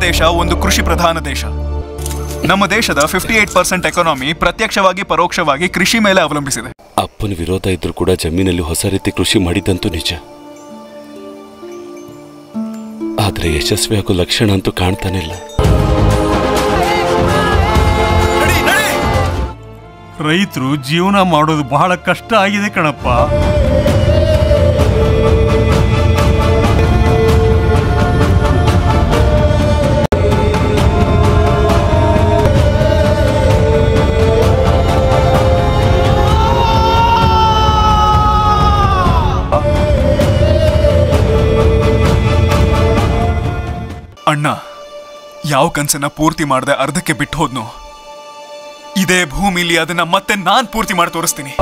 ದೇಶ ಒಂದು ಕೃಷಿ ಪ್ರಧಾನ ದೇಶ. ನಮ್ಮ ದೇಶದ 58% ಎಕಾನಮಿ ಪ್ರತ್ಯಕ್ಷವಾಗಿ ಪರೋಕ್ಷವಾಗಿ ಕೃಷಿ ಮೇಲೆ ಅವಲಂಬಿಸಿದೆ. ಅಪ್ಪನ ವಿರೋಧ ಇದ್ರೂ ಕೂಡ ಜಮೀನಲ್ಲಿ ಹೊಸ ರೀತಿ ಕೃಷಿ ಮಾಡಿದ್ದಂತೂ ನಿಜ. ಆದ್ರೆ ಯಶಸ್ವಿ ಆಗೋ ಲಕ್ಷಣ ಅಂತೂ ಕಾಣ್ತಾನೆ ಇಲ್ಲ. ರೈತರು ಜೀವನ ಮಾಡೋದು ಬಹಳ ಕಷ್ಟ ಆಗಿದೆ ಕಣಪ್ಪ. ಅಣ್ಣ, ಯಾವ ಕನಸನ್ನ ಪೂರ್ತಿ ಮಾಡದೆ ಅರ್ಧಕ್ಕೆ ಬಿಟ್ಟು ಹೋದ್ನು, ಇದೇ ಭೂಮಿಲಿ ಅದನ್ನ ಮತ್ತೆ ನಾನ್ ಪೂರ್ತಿ ಮಾಡಿ ತೋರಿಸ್ತೀನಿ.